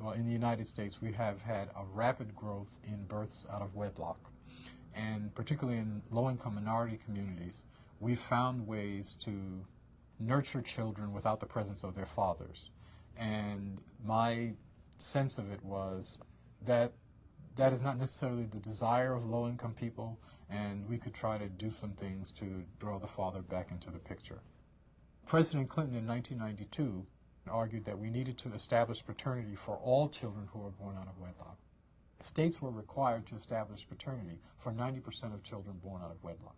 Well, in the United States, we have had a rapid growth in births out of wedlock. And particularly in low-income minority communities, we've found ways to nurture children without the presence of their fathers. And my sense of it was that that is not necessarily the desire of low-income people, and we could try to do some things to draw the father back into the picture. President Clinton in 1992 argued that we needed to establish paternity for all children who were born out of wedlock. States were required to establish paternity for 90% of children born out of wedlock.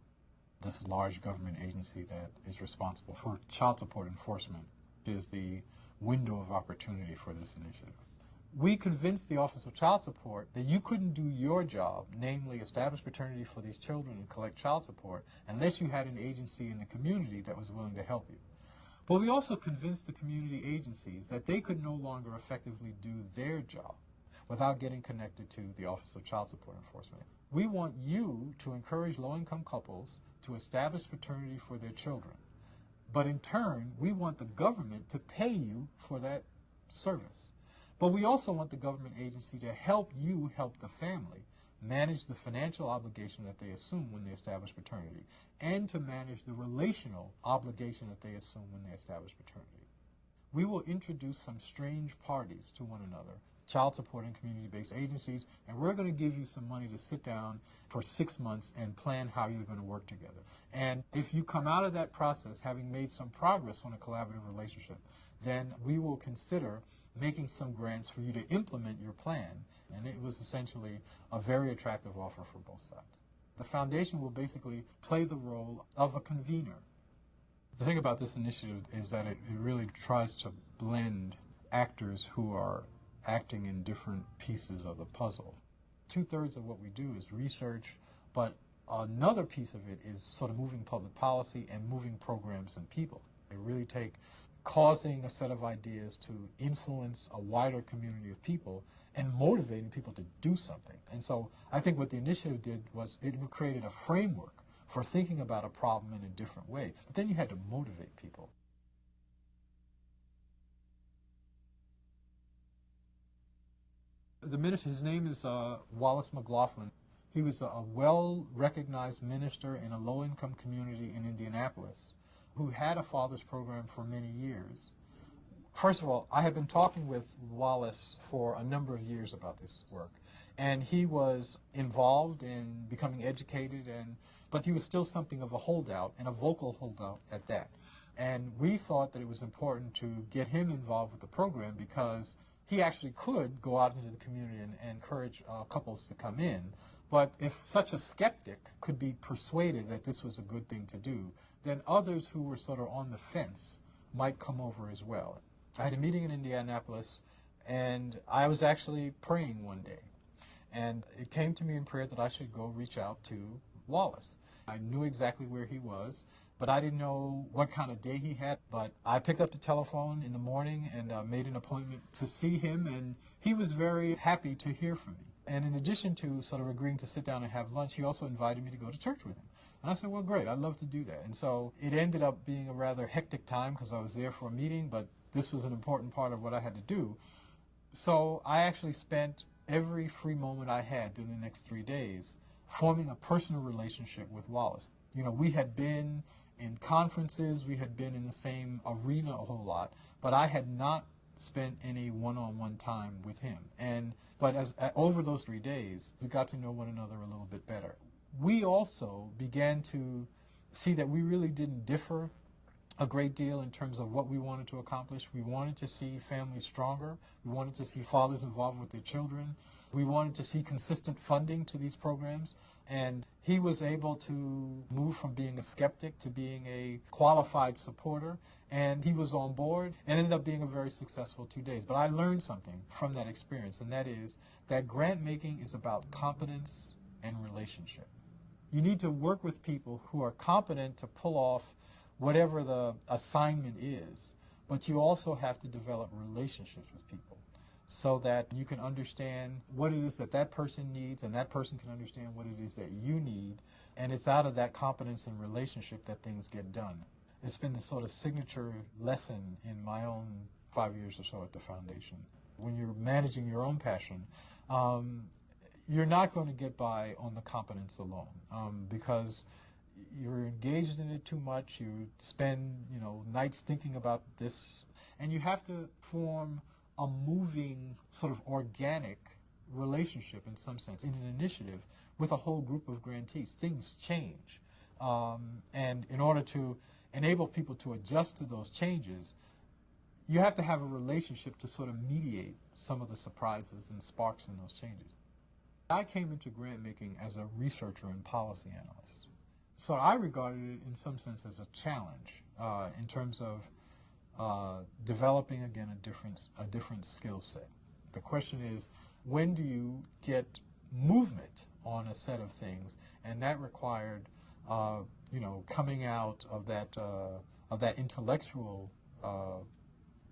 This large government agency that is responsible for child support enforcement is the window of opportunity for this initiative. We convinced the Office of Child Support that you couldn't do your job, namely establish paternity for these children and collect child support, unless you had an agency in the community that was willing to help you. But we also convinced the community agencies that they could no longer effectively do their job without getting connected to the Office of Child Support Enforcement. We want you to encourage low-income couples to establish paternity for their children. But in turn, we want the government to pay you for that service. But we also want the government agency to help you help the family manage the financial obligation that they assume when they establish paternity, and to manage the relational obligation that they assume when they establish paternity. We will introduce some strange parties to one another, child support and community-based agencies, and we're going to give you some money to sit down for 6 months and plan how you're going to work together. And if you come out of that process having made some progress on a collaborative relationship, then we will consider making some grants for you to implement your plan. And it was essentially a very attractive offer for both sides. The foundation will basically play the role of a convener. The thing about this initiative is that it really tries to blend actors who are acting in different pieces of the puzzle. 2/3 of what we do is research, but another piece of it is sort of moving public policy and moving programs and people. They really take causing a set of ideas to influence a wider community of people and motivating people to do something. And so I think what the initiative did was it created a framework for thinking about a problem in a different way. But then you had to motivate people. The minister, his name is Wallace McLaughlin. He was a well-recognized minister in a low-income community in Indianapolis who had a father's program for many years. First of all, I had been talking with Wallace for a number of years about this work, and he was involved in becoming educated, but he was still something of a holdout, and a vocal holdout at that. And we thought that it was important to get him involved with the program because he actually could go out into the community and encourage couples to come in. But if such a skeptic could be persuaded that this was a good thing to do, then others who were sort of on the fence might come over as well. I had a meeting in Indianapolis, and I was actually praying one day. And it came to me in prayer that I should go reach out to Wallace. I knew exactly where he was, but I didn't know what kind of day he had. But I picked up the telephone in the morning and made an appointment to see him, and he was very happy to hear from me. And in addition to sort of agreeing to sit down and have lunch, he also invited me to go to church with him. And I said, well, great, I'd love to do that. And so it ended up being a rather hectic time because I was there for a meeting, but this was an important part of what I had to do. So I actually spent every free moment I had during the next 3 days forming a personal relationship with Wallace. You know, we had been in conferences, we had been in the same arena a whole lot, but I had not spent any one-on-one time with him. But over those 3 days, we got to know one another a little bit better. We also began to see that we really didn't differ a great deal in terms of what we wanted to accomplish. We wanted to see families stronger. We wanted to see fathers involved with their children. We wanted to see consistent funding to these programs. And he was able to move from being a skeptic to being a qualified supporter. And he was on board and ended up being a very successful 2 days. But I learned something from that experience, and that is that grant making is about competence and relationship. You need to work with people who are competent to pull off whatever the assignment is, but you also have to develop relationships with people so that you can understand what it is that that person needs and that person can understand what it is that you need, and it's out of that competence and relationship that things get done. It's been the sort of signature lesson in my own 5 years or so at the foundation. when you're managing your own passion, you're not going to get by on the competence alone, because you're engaged in it too much. You spend, nights thinking about this, and you have to form a moving, sort of organic relationship in some sense, in an initiative with a whole group of grantees. Things change. And in order to enable people to adjust to those changes, you have to have a relationship to sort of mediate some of the surprises and sparks in those changes. I came into grant making as a researcher and policy analyst. So I regarded it in some sense as a challenge in terms of developing, again, a different skill set. The question is, when do you get movement on a set of things? And that required, coming out of that intellectual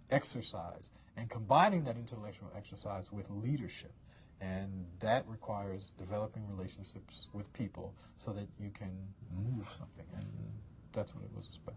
exercise and combining that intellectual exercise with leadership. And that requires developing relationships with people so that you can move something. And that's what it was about.